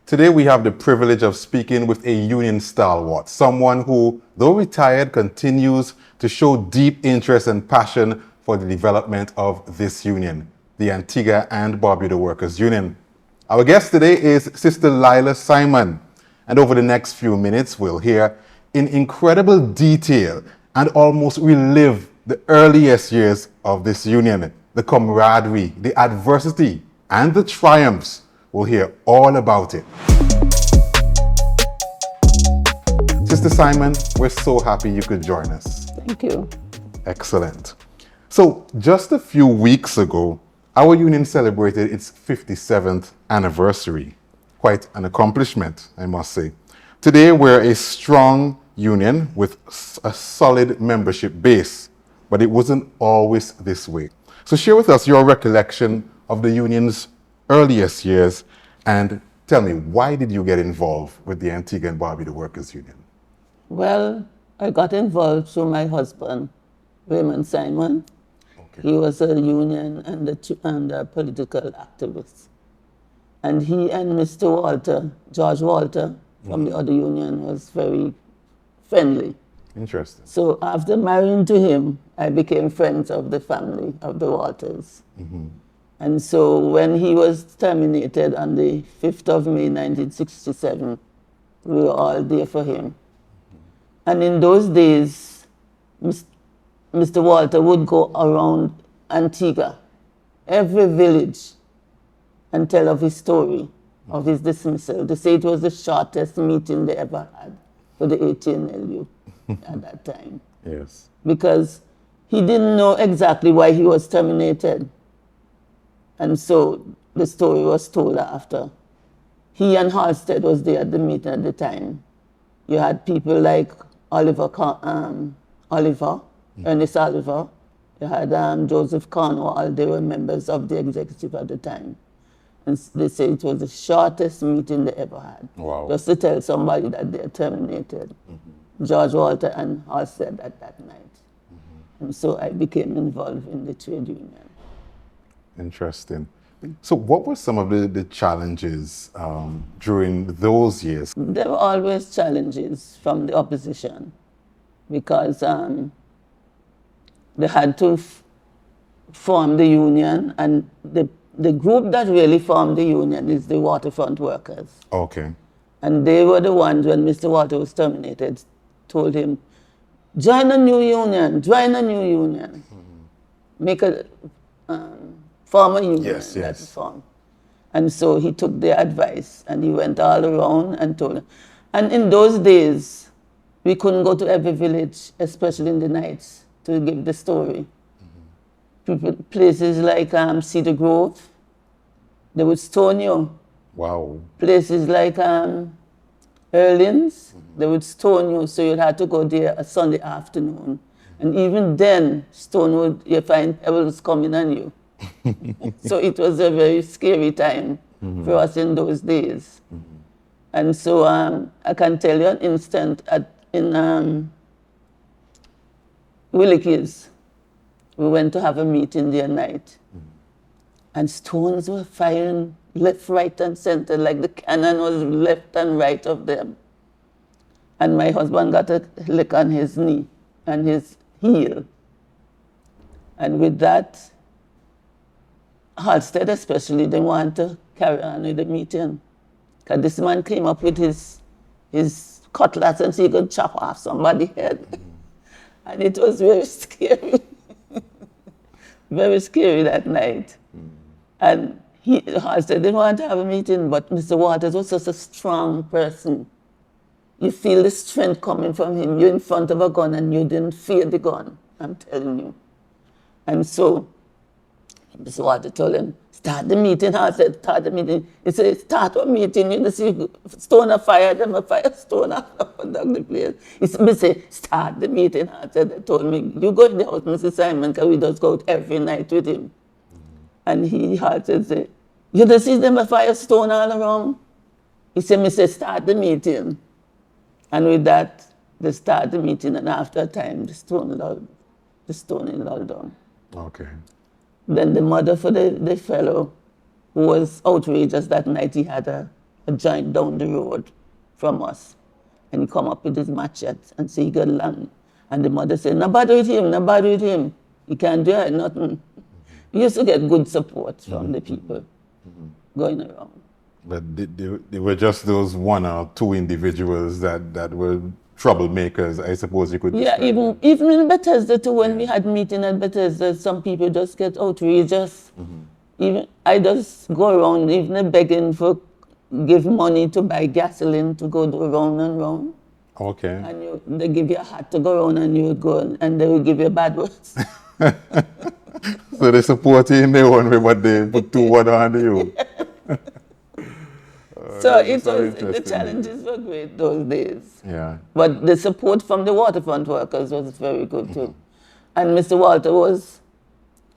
Today we have the privilege of speaking with a union stalwart, someone who, though retired, continues to show deep interest and passion for the development of this union, the Antigua and Barbuda Workers Union. Our guest today is Sister Lila Simon, and over the next few minutes we'll hear in incredible detail and almost relive the earliest years of this union, the camaraderie, the adversity, and the triumphs. We'll hear all about it. Sister Simon, we're so happy you could join us. Thank you. Excellent. So, just a few weeks ago, our union celebrated its 57th anniversary. Quite an accomplishment, I must say. Today, we're a strong union with a solid membership base, but it wasn't always this way. So share with us your recollection of the union's earliest years and tell me, why did you get involved with the Antigua and Barbuda Workers Union? Well, I got involved through my husband, Raymond Simon. Okay. He was a union and a political activist. And he and Mr. Walter, George Walter, from the other union, was very friendly. Interesting. So after marrying to him, I became friends of the family of the Walters. And so when he was terminated on the 5th of May, 1967, we were all there for him. And in those days, Mr. Walter would go around Antigua, every village, and tell of his story, of his dismissal. They say it was the shortest meeting they ever had for the ATNLU at that time. Yes. Because he didn't know exactly why he was terminated. And so the story was told after. He and Halstead was there at the meeting at the time. You had people like Ernest Oliver. You had Joseph Cornwall. They were members of the executive at the time. And they say it was the shortest meeting they ever had. Wow. Just to tell somebody that they're terminated. George Walter and Halstead at that night. And so I became involved in the trade union. Interesting. So what were some of the challenges during those years? There were always challenges from the opposition because they had to form the union, and the group that really formed the union is the waterfront workers. Okay. And they were the ones, when Mr. Walter was terminated, told him, join a new union, make a form a union. Yes. Form. And so he took their advice and he went all around and told them. And in those days, we couldn't go to every village, especially in the nights, to give the story. Places like Cedar Grove, they would stone you. Wow. Places like Erlins, they would stone you, so you'd have to go there a Sunday afternoon. And even then, you find devils coming on you. So it was a very scary time for us in those days. And so I can tell you an instant in Willikes. We went to have a meeting there night. And stones were firing left, right, and center, like the cannon was left and right of them. And my husband got a lick on his knee and his heel. And with that, Halstead especially didn't want to carry on with the meeting. Because this man came up with his cutlass and so he could chop off somebody's head. And it was very scary. Very scary that night. And Halstead didn't want to have a meeting, but Mr. Waters was such a strong person. You feel the strength coming from him. You're in front of a gun and you didn't fear the gun, I'm telling you. And so Mr. Waters told him, start the meeting. Halstead, start the meeting. He said, start a meeting. You see, stone a fire, them a fire, stone up down the place. He said, start the meeting. Halstead told me, you go in the house, Mr. Simon, because we just go out every night with him. And Halstead said, you just see them a fire, stone all around? He said, Mr. start the meeting. And with that, they start the meeting, and after a time, the stoning lulled down. Okay. Then the mother for the fellow who was outrageous that night, he had a a joint down the road from us. And he come up with his machete and say he got land. And the mother said, no bother with him, no bother with him. He can't do it, nothing. We used to get good support from the people going around. But they were just those one or two individuals that were troublemakers, I suppose you could Yeah, describe even in Bethesda too, when we had meeting at Bethesda, some people just get outrageous. Even I just go around, even begging for give money to buy gasoline to go round and round. Okay. And they give you a hat to go around and you would go and they will give you bad words. So they support you in their own way, but they put two words on you. So it so was, the challenges were great those days. Yeah. But the support from the waterfront workers was very good too. And Mr. Walter was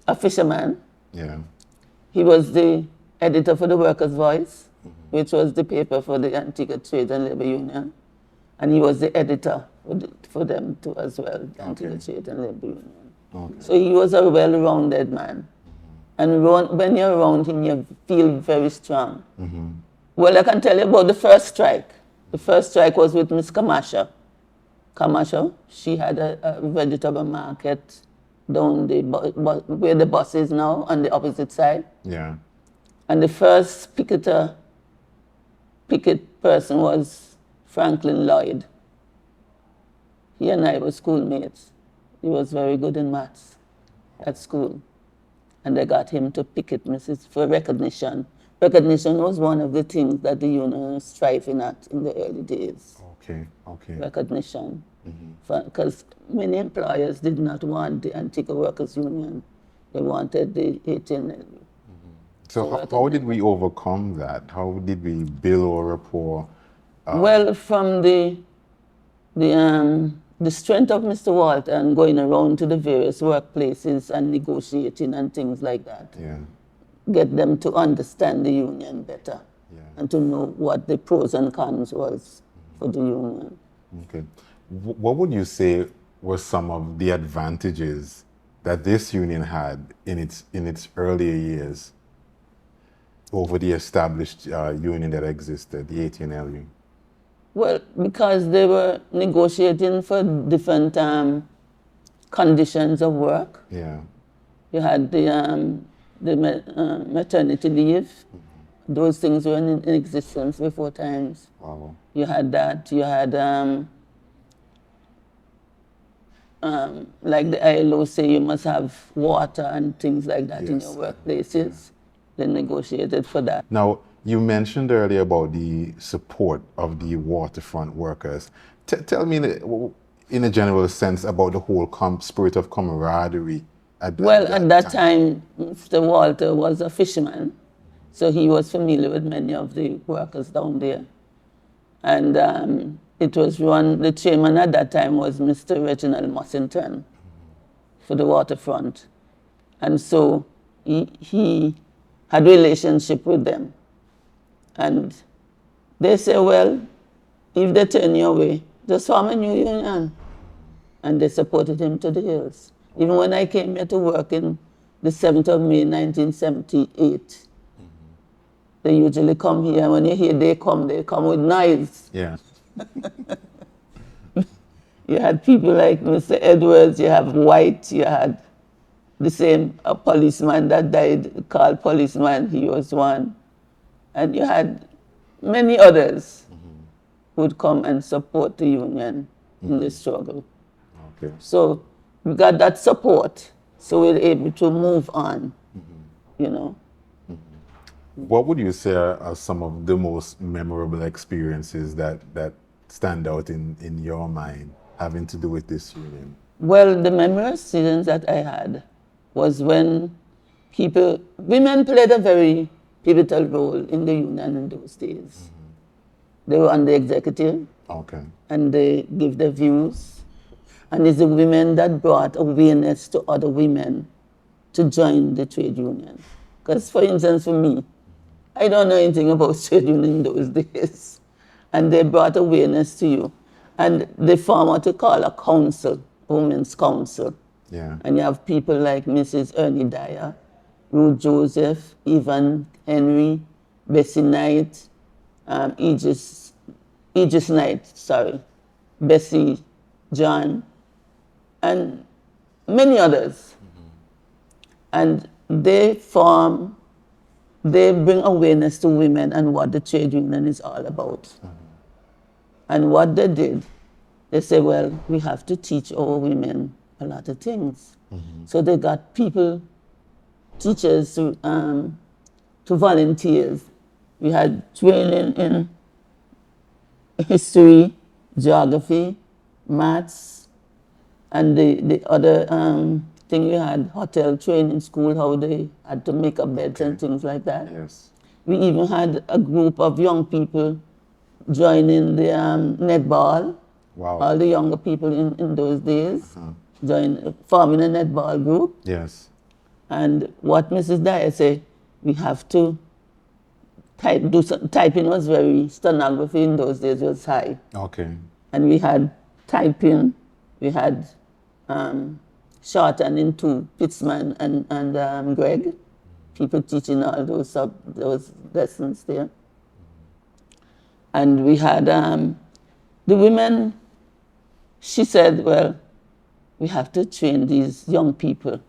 a fisherman. Yeah. He was the editor for the Workers' Voice, which was the paper for the Antigua Trade and Labor Union. And he was the editor for them too as well, the Antigua Trade and Labor Union. Okay. So he was a well-rounded man. And when you're around him, you feel very strong. Well, I can tell you about the first strike. The first strike was with Miss Kamasha. Kamasha, she had a vegetable market down where the bus is now, on the opposite side. Yeah. And the first picket person was Franklin Lloyd. He and I were schoolmates. He was very good in maths at school. And they got him to picket Mrs. for recognition. Recognition was one of the things that the union was striving at in the early days. Okay. Okay. Recognition. Because many employers did not want the Antigua Workers Union. They wanted the 18. So how did we overcome that? How did we build our rapport? Well, from the strength of Mr. Walter and going around to the various workplaces and negotiating and things like that. Yeah. Get them to understand the union better and to know what the pros and cons was for the union. Okay. What would you say were some of the advantages that this union had in its earlier years over the established union that existed, the ATNLU? Well, because they were negotiating for different conditions of work. Yeah. You had the maternity leave. Those things were in existence before times. Wow. You had that. You had, like the ILO say, you must have water and things like that in your workplaces. They negotiated for that. Now, you mentioned earlier about the support of the waterfront workers. Tell me, in a general sense, about the whole spirit of camaraderie. At that time, Mr. Walter was a fisherman, so he was familiar with many of the workers down there. And it was the chairman at that time was Mr. Reginald Mussington for the waterfront. And so he had a relationship with them. And they say, well, if they turn you away, just form a new union. And they supported him to the hills. Even when I came here to work in the 7th of May, 1978, they usually come here. When you hear they come with knives. Yeah. You had people like Mr. Edwards, you have White, you had the same policeman that died, called policeman, he was one. And you had many others who would come and support the union in the struggle. Okay. So we got that support, so we were able to move on, you know. What would you say are some of the most memorable experiences that stand out in your mind having to do with this union? Well, the memorable students that I had was when women played a very pivotal role in the union in those days. They were on the executive. Okay. And they give their views. And it's the women that brought awareness to other women to join the trade union. Because, for instance, for me, I don't know anything about trade union in those days. And they brought awareness to you. And they form what you call a council, women's council. Yeah. And you have people like Mrs. Ernie Dyer, Ruth Joseph, Evan Henry, Bessie Knight, Aegis Knight, sorry, Bessie, John, and many others. And they bring awareness to women and what the trade union is all about. And what they did, they said, well, we have to teach our women a lot of things. So they got teachers to volunteers. We had training in history, geography, maths, and the other thing we had, hotel training school, how they had to make up beds and things like that. Yes. We even had a group of young people joining the netball. Wow. All the younger people in those days forming a netball group. Yes. And what Mrs. Dyer said, we have to typing was stenography in those days was high. Okay. And we had typing, we had shortening too, Pitzman and Greg, people teaching all those lessons there. And we had the women, she said, well, we have to train these young people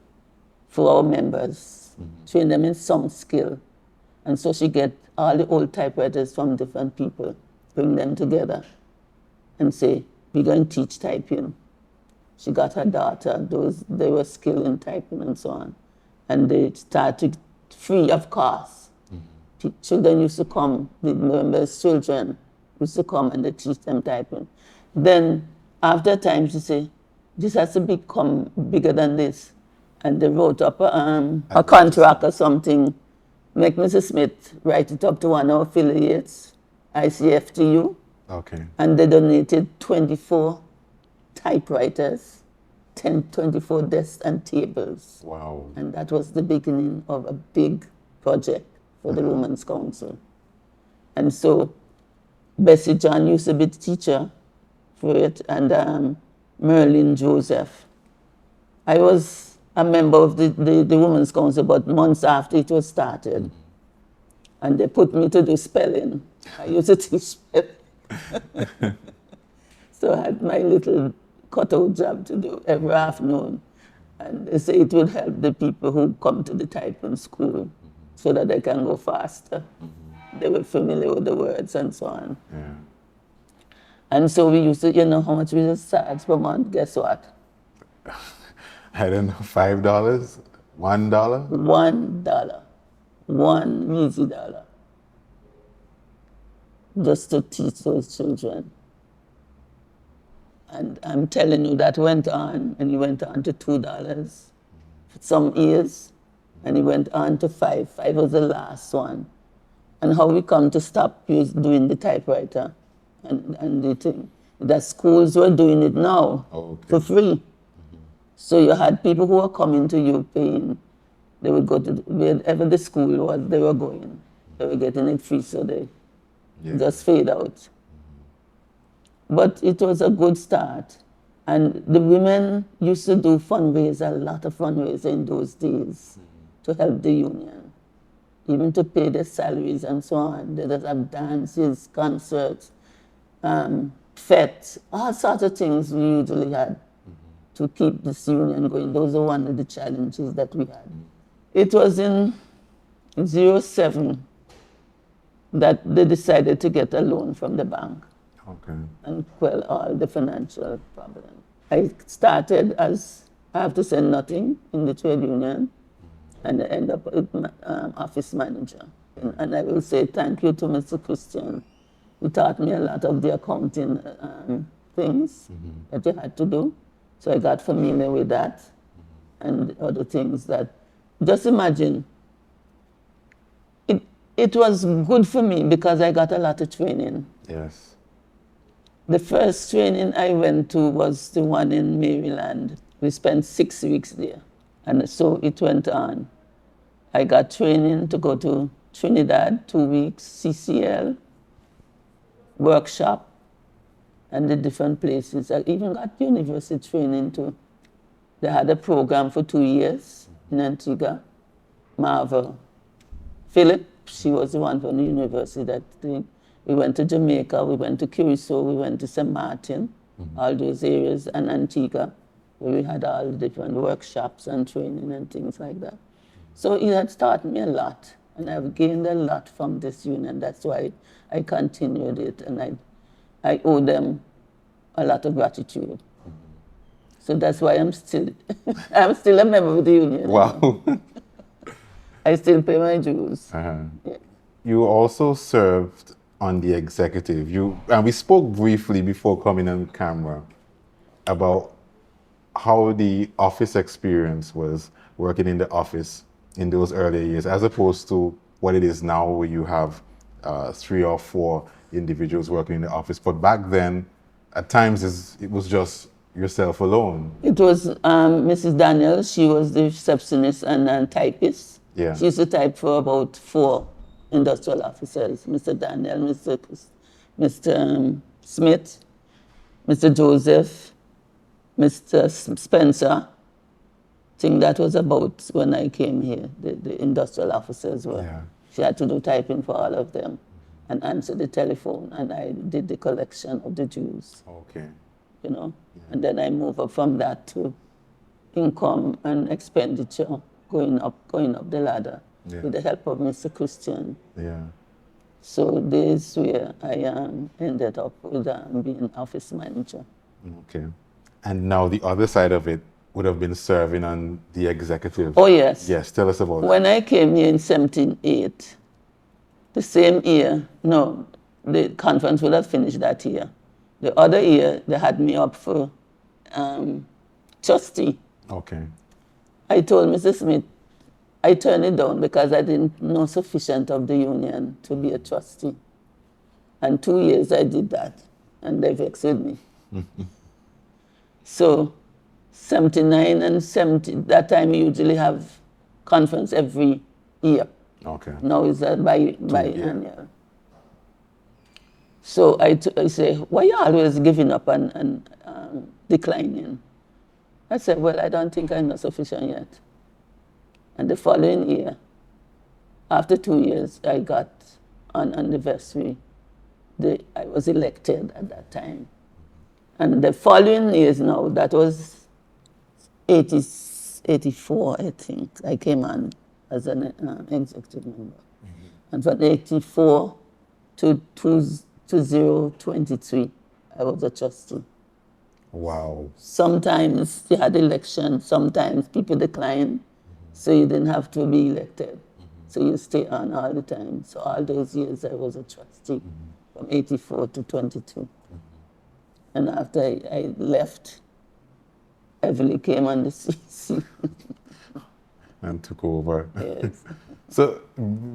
for our members, train them in some skill. And so she get all the old typewriters from different people, bring them together and say, we're going to teach typing. She got her daughter, they were skilled in typing and so on. And they started free of cost. Children used to come, the members' children used to come and they teach them typing. Then after a time she said, this has to become bigger than this. And they wrote up a contract or something, make Mrs. Smith write it up to one of our affiliates, ICFTU. Okay. And they donated 24 typewriters, 24 desks and tables. Wow. And that was the beginning of a big project for the Women's Council. And so Bessie John used to be the teacher for it, and Merlin Joseph. I was a member of the Women's Council, but months after it was started. And they put me to do spelling. I used to teach spelling. So I had my little cutout job to do every afternoon. And they say it would help the people who come to the typing school so that they can go faster. They were familiar with the words and so on. Yeah. And so we used to, you know how much we just charge per month? Guess what? I don't know, $5? $1? $1. $1 easy dollar. Just to teach those children. And I'm telling you, that went on, and it went on to $2 for some years, and it went on to $5. $5 was the last one. And how we come to stop doing the typewriter and the thing. The schools were doing it now for free. So you had people who were coming to you paying. They would go to wherever the school was, they were going. They were getting it free, so they just fade out. But it was a good start. And the women used to do fundraiser, a lot of fundraiser in those days to help the union, even to pay their salaries and so on. They just have dances, concerts, fetes, all sorts of things we usually had to keep this union going. Those are one of the challenges that we had. It was in 2007 that they decided to get a loan from the bank and quell all the financial problems. I started as, I have to say, nothing in the trade union, and I ended up with office manager. And I will say thank you to Mr. Christian. He taught me a lot of the accounting things that you had to do. So I got familiar with that and other things that, just imagine, it was good for me because I got a lot of training. Yes. The first training I went to was the one in Maryland. We spent 6 weeks there. And so it went on. I got training to go to Trinidad, 2 weeks, CCL, workshop, and the different places. I even got university training too. They had a program for 2 years in Antigua. Marvel. Philip, she was the one from the university that thing. We went to Jamaica, we went to Curacao, we went to St. Martin, all those areas, and Antigua, where we had all the different workshops and training and things like that. So it had taught me a lot, and I've gained a lot from this union. That's why I continued it, and I owe them a lot of gratitude. So that's why I'm still a member of the union. Wow. I still pay my dues. Uh-huh. Yeah. You also served on the executive. And we spoke briefly before coming on camera about how the office experience was, working in the office in those earlier years, as opposed to what it is now, where you have 3 or 4 individuals working in the office. But back then, at times, it was just yourself alone. It was Mrs. Daniels. She was the receptionist and typist. Yeah. She used to type for about 4 industrial officers: Mr. Daniel, Mr. Smith, Mr. Joseph, Mr. Spencer. I think that was about when I came here. The industrial officers were. Yeah. She had to do typing for all of them and answer the telephone, and I did the collection of the dues. Okay. You know, and then I move up from that to income and expenditure, going up the ladder with the help of Mr. Christian. Yeah. So this where I ended up with being office manager. Okay. And now the other side of it would have been serving on the executive. Oh yes. Yes, tell us about When I came here in 1978, the same year, no, the conference would have finished that year. The other year, they had me up for trustee. Okay. I told Mrs. Smith, I turned it down because I didn't know sufficient of the union to be a trustee. And 2 years I did that, and they vexed with me. So 79 and 70, that time we usually have conference every year. Okay. Now it's biannual. So I say, why you always giving up and declining? I said, well, I don't think I'm not sufficient yet. And the following year, after 2 years, I got on anniversary. I was elected at that time. And the following years now, that was 84, I think, I came on as an executive member. And from 84 to 2023, I was a trustee. Wow. Sometimes you had election, sometimes people declined, so you didn't have to be elected. So you stay on all the time. So all those years I was a trustee, from 84 to 22. And after I left, Evelyn came on the CC. And took over. Yes. So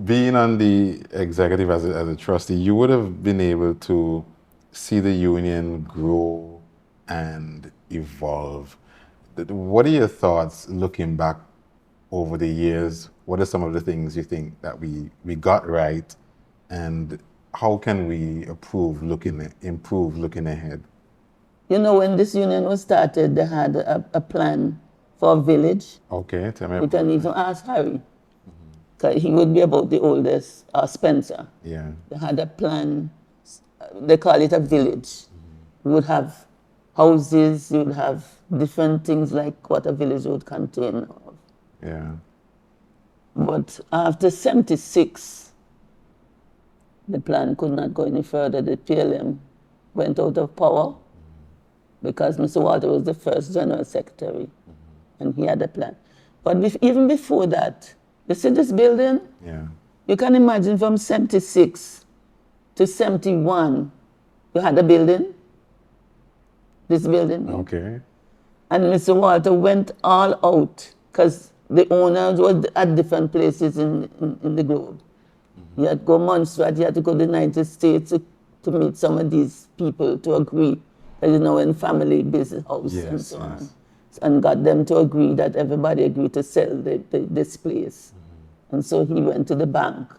being on the executive as a trustee, you would have been able to see the union grow and evolve. What are your thoughts looking back over the years? What are some of the things you think that we got right, and how can we improve looking ahead? You know, when this union was started, they had a plan for a village. Okay, tell me. You can even ask Harry, because he would be about the oldest, Spencer. Yeah. They had a plan, they call it a village. You would have houses, you would have different things like what a village would contain. Yeah. But after 76, the plan could not go any further. The PLM went out of power because Mr. Walter was the first general secretary, and he had a plan. But even before that, you see this building? Yeah. You can imagine from 76 to 71, you had a building, this building. Okay. And Mr. Walter went all out because the owners were at different places in the globe. You had to go Montserrat, you had to go to the United States to meet some of these people to agree that, you know, in family business house and so on. And got them to agree that everybody agreed to sell this place. And so he went to the bank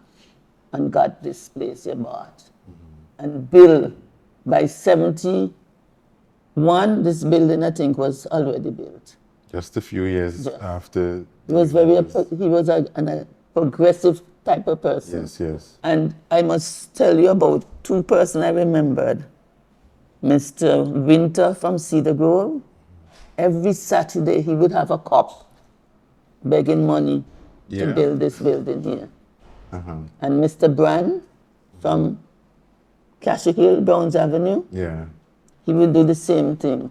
and got this place he bought. And built by 71, this building I think was already built. Just a few years after. He was a progressive type of person. Yes, yes. And I must tell you about two persons I remembered. Mr. Winter from Cedar Grove. Every Saturday he would have a cop begging money to Yeah. build this building here. Uh-huh. And Mr. Brand from Cashew Hill, Browns Avenue, Yeah. he would do the same thing.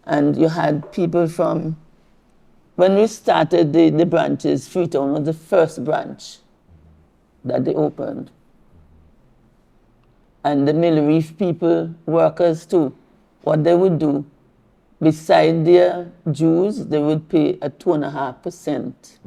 And you had people from, when we started the branches, Freetown was the first branch that they opened. And the Mill Reef people, workers too, what they would do, beside their dues, they would pay a 2.5%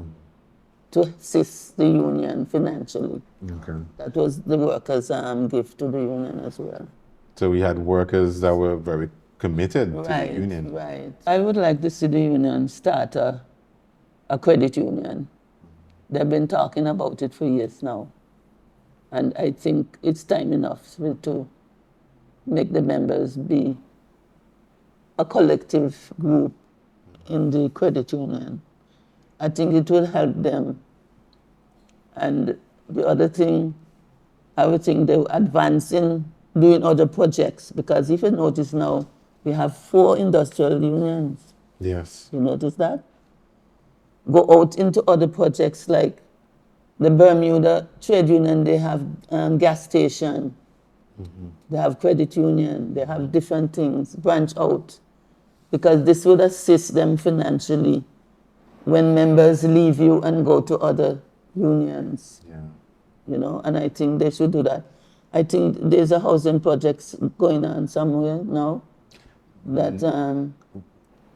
to assist the union financially. Okay. That was the workers' gift to the union as well. So we had workers that were very committed to the Right, union. right. I would like to see the union start a credit union. They've been talking about it for years now. And I think it's time enough to make the members be a collective group in the credit union. I think it will help them. And the other thing, I would think they will advance in doing other projects, because if you notice now, we have 4 industrial unions. Yes. You notice that? Go out into other projects like the Bermuda Trade Union, they have gas station, they have credit union, they have different things, branch out. Because this would assist them financially when members leave you and go to other unions. Yeah. You know, and I think they should do that. I think there's a housing project going on somewhere now that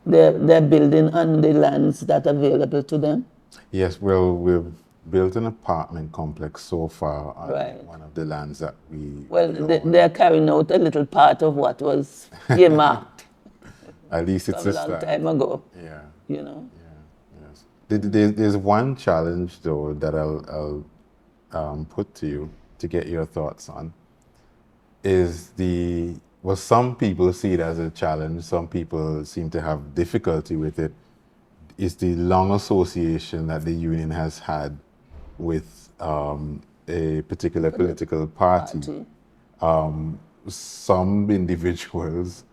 they're building on the lands that are available to them. Yes, well, we've built an apartment complex so far on Right. one of the lands that we Well, own. they're carrying out a little part of what was earmarked At least it's from a a long start. time ago, Yeah. you know. Yeah. Yes. There's one challenge though that I'll put to you to get your thoughts on. Well, some people see it as a challenge. Some people seem to have difficulty with it. Is the long association that the union has had with a particular political party. Some individuals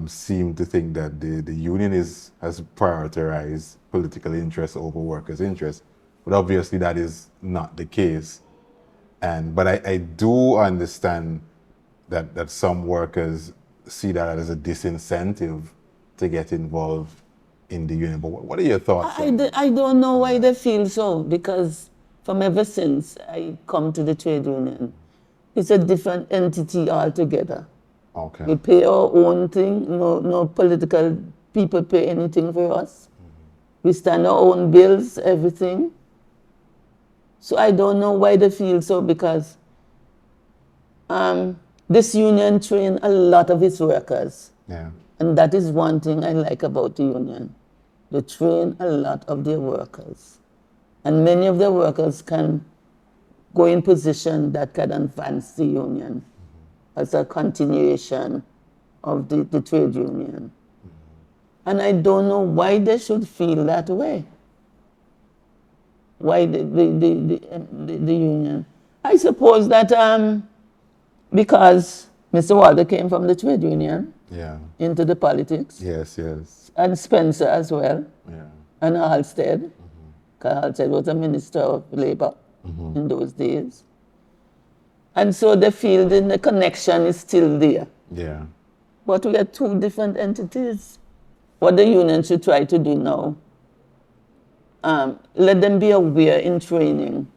seem to think that the union has prioritized political interests over workers' interests, but obviously that is not the case. But I do understand that some workers see that as a disincentive to get involved in the union. But what are your thoughts? I don't know why they feel so, because from ever since I come to the trade union, it's a different entity altogether. Okay. We pay our own thing, no political people pay anything for us. We stand our own bills, everything. So I don't know why they feel so, because this union train a lot of its workers. Yeah. And that is one thing I like about the union. They train a lot of their workers. And many of their workers can go in position that can advance the union as a continuation of the trade union. And I don't know why they should feel that way. Why the union. I suppose that because Mr. Walter came from the trade union Yeah. into the politics, Yes, yes. and Spencer as well, Yeah. and Halstead. Halstead was a minister of labor in those days. And so they feel that the connection is still there. Yeah. But we are 2 different entities. What the union should try to do now, let them be aware in training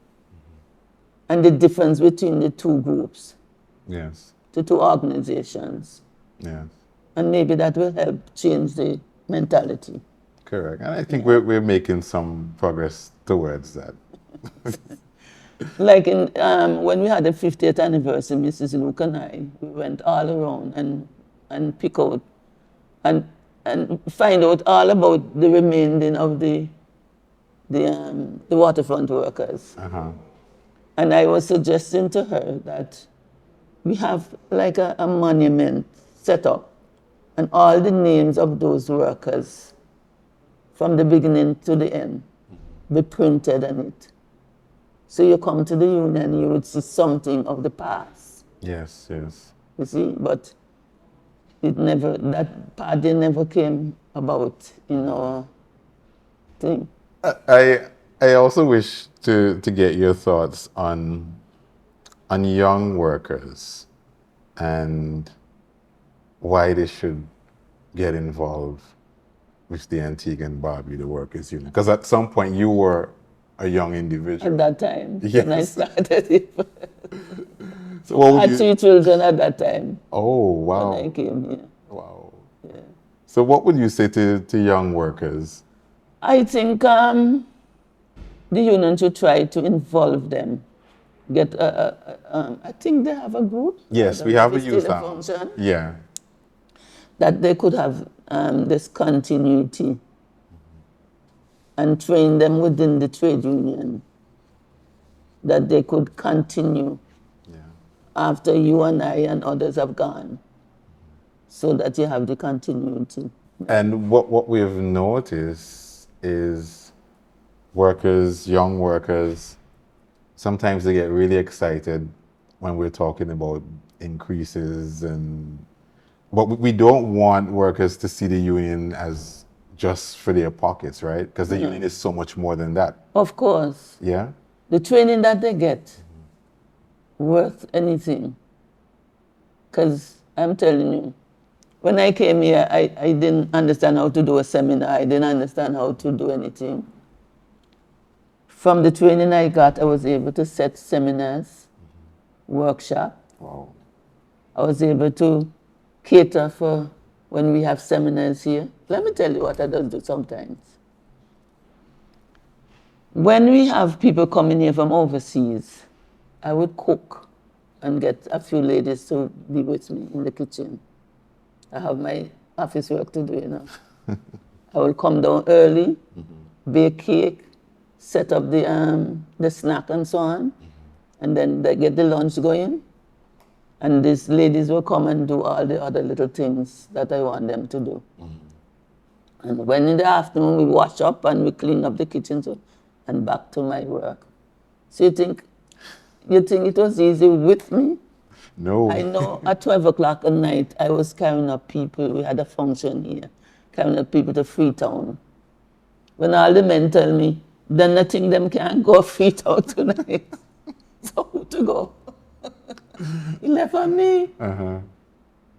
and the difference between the 2 groups, Yes. the 2 organizations. Yes. And maybe that will help change the mentality. Correct. And I think we're making some progress towards that. Like when we had the 50th anniversary, Mrs. Luke and I, we went all around and pick out and find out all about the remaining of the waterfront workers. Uh-huh. And I was suggesting to her that we have like a monument set up, and all the names of those workers from the beginning to the end be printed on it. So you come to the union, you would see something of the past, Yes, yes. you see, but that party never came about in our thing. I also wish to get your thoughts on young workers and why they should get involved with the Antigua and Barbuda Workers Union. Because at some point you were a young individual. At that time, Yes. when I started it. So what I would had you... 3 children at that time Oh, when I wow. came here. Wow. Yeah. So what would you say to young workers? I think the union should try to involve them. I think they have a group. Yes, I we don't know have if a it's still youth a arm. function, Yeah. that they could have this continuity and train them within the trade union, that they could continue Yeah. after you and I and others have gone, so that you have the continuity. And what we've noticed is young workers, sometimes they get really excited when we're talking about increases, but we don't want workers to see the union as just for their pockets, right? Because the union is so much more than that. Of course, Yeah? the training that they get, worth anything. Because I'm telling you, when I came here, I didn't understand how to do a seminar. I didn't understand how to do anything. From the training I got, I was able to set seminars, workshop. Wow. I was able to cater for when we have seminars here. Let me tell you what I do sometimes. When we have people coming here from overseas, I would cook and get a few ladies to be with me in the kitchen. I have my office work to do, you know. I will come down early, bake cake, set up the snack and so on, and then they get the lunch going. And these ladies will come and do all the other little things that I want them to do. And when in the afternoon we wash up and we clean up the kitchen and back to my work. So you think it was easy with me? No. I know at 12 o'clock at night, I was carrying up people. We had a function here, carrying up people to Freetown. When all the men tell me, then I think them can't go Freetown tonight. So who to go? He left on me. Uh-huh.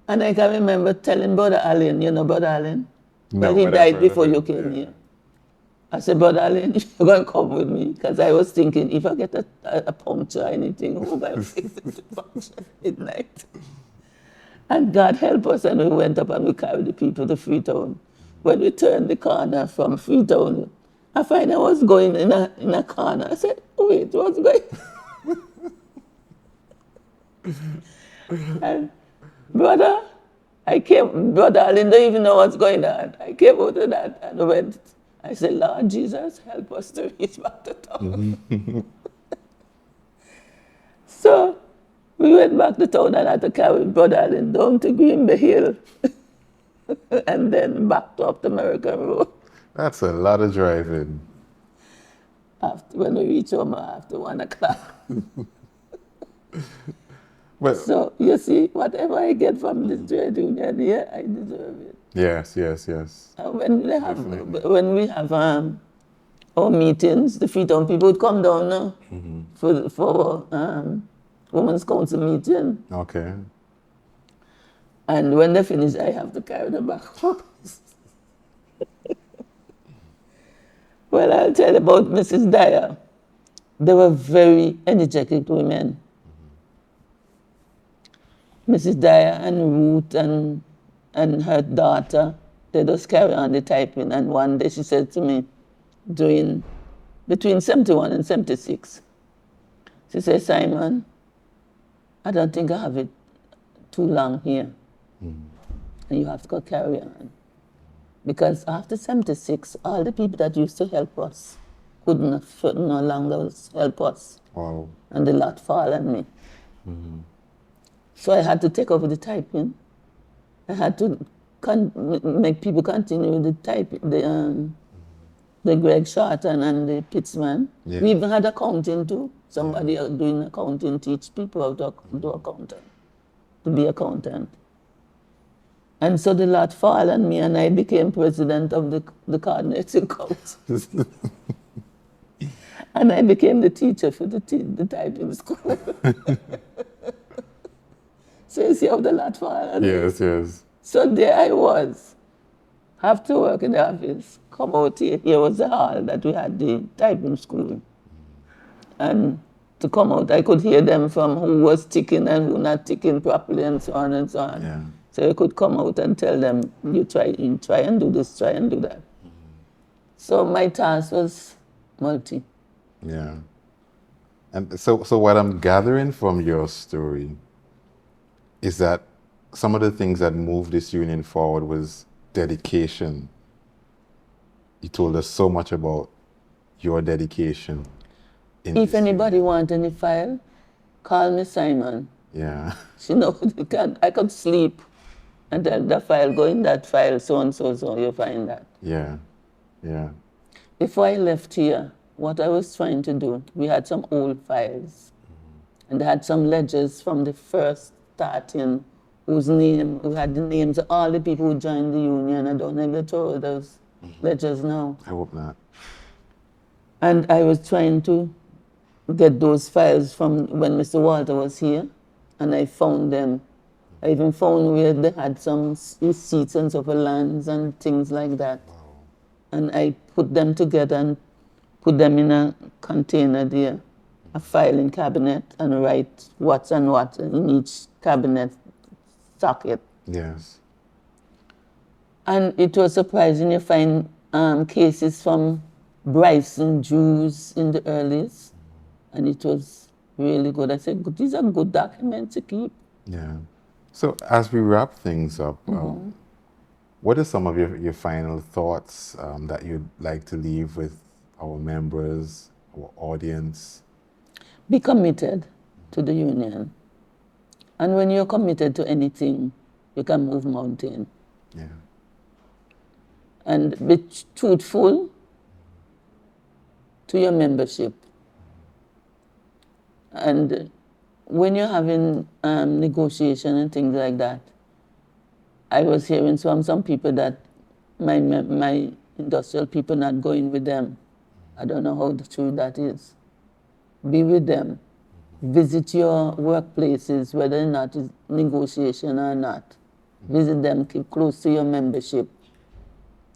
And I can remember telling Brother Allen, you know Brother Allen? No, Well, he but I've died heard before of you him, came yeah. here. I said, Brother Allen, you're going to come with me. Because I was thinking, if I get a puncture or anything, who am I fixing the puncture at midnight? And God help us, and we went up and we carried the people to Freetown. When we turned the corner from Freetown, I find I was going in a corner. I said, wait, what's going And Brother Allen don't even know what's going on. I came out of that and went. I said, Lord Jesus, help us to reach back to town. So we went back to town and I had to carry Brother Allen down to Green Bay Hill and then back to up the American Road. That's a lot of driving. When we reach home after 1 o'clock. But So you see, whatever I get from this trade union here, I deserve it. yes, yes, yes. When we have our meetings, the Freetown people would come down for Women's Council meeting. Okay. And when they finish, I have to carry them back home. Well, I'll tell you about Mrs. Dyer. They were very energetic women. Mrs. Dyer and Ruth and her daughter, they just carry on the typing. And one day she said to me, between 71 and 76, she said, Simon, I don't think I have it too long here. And you have to go carry on. Because after 76, all the people that used to help us could no longer help us. Wow. And the lot fall on me. So I had to take over the typing. I had to make people continue the the Greg Sharton and the Pittsman. Yeah. We even had accounting too. Somebody doing accounting, teach people how to do accounting, to be accountant. And so the lot fall on me, and I became president of the coordinating council. And I became the teacher for the typing school. So you see how the lot fall on me? Yes, yes. So there I was, have to work in the office, come out here. Here was the hall that we had the typing school. And to come out, I could hear them from who was ticking and who not ticking properly and so on and so on. Yeah. So I could come out and tell them, you try and do this, try and do that. So my task was multi. Yeah. And so what I'm gathering from your story is that some of the things that moved this union forward was dedication. You told us so much about your dedication. If anybody want any file, call me Simon. Yeah. You know, I could sleep and tell the file, go in that file, so and so, so you find that. Yeah. Yeah. Before I left here, what I was trying to do, we had some old files. And they had some ledgers from the first starting, whose name, we had the names of all the people who joined the union. I don't know if they throw those ledgers now. I hope not. And I was trying to get those files from when Mr. Walter was here, and I found them. I even found where they had some receipts and stuff for lands and things like that. Wow. And I put them together and put them in a container there, a filing cabinet, and write what's and what in each cabinet socket. Yes. And it was surprising you find cases from Bryson Jews in the earliest, and it was really good. I said, these are good documents to keep. Yeah. So as we wrap things up, what are some of your final thoughts that you'd like to leave with our members, our audience? Be committed to the union. And when you're committed to anything, you can move mountain. Yeah. And be truthful to your membership. And when you're having negotiation and things like that, I was hearing from some people that my industrial people not going with them. I don't know how true that is. Be with them. Visit your workplaces, whether or not it's negotiation or not. Visit them, keep close to your membership.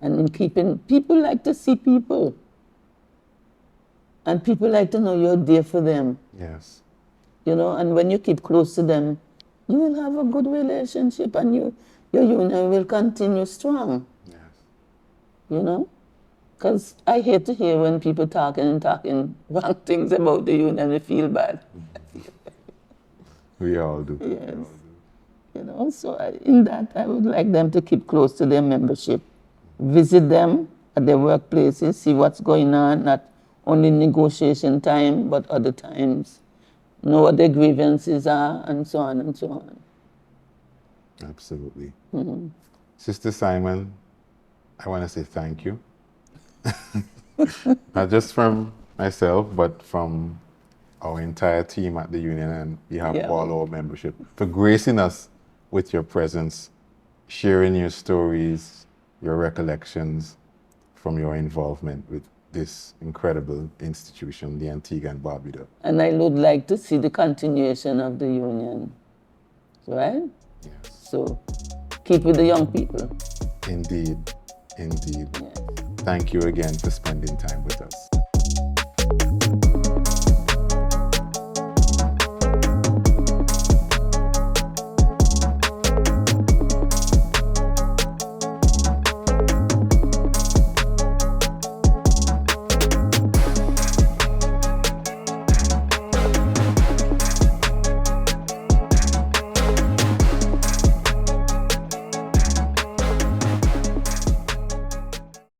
And in keeping, people like to see people. And people like to know you're there for them. Yes. You know, and when you keep close to them, you will have a good relationship and your union will continue strong. Yes. You know? Because I hate to hear when people talking wrong things about the union, they feel bad. We all do. Yes. You know, so in that, I would like them to keep close to their membership. Visit them at their workplaces, see what's going on, not only negotiation time, but other times. Know what their grievances are, and so on and so on. Absolutely. Sister Simon, I want to say thank you. Not just from myself, but from our entire team at the union and behalf of all our membership, for gracing us with your presence, sharing your stories, your recollections from your involvement with this incredible institution, the Antigua and Barbuda. And I would like to see the continuation of the union, right? Yes. So keep with the young people. Indeed, indeed. Yes. Thank you again for spending time with us.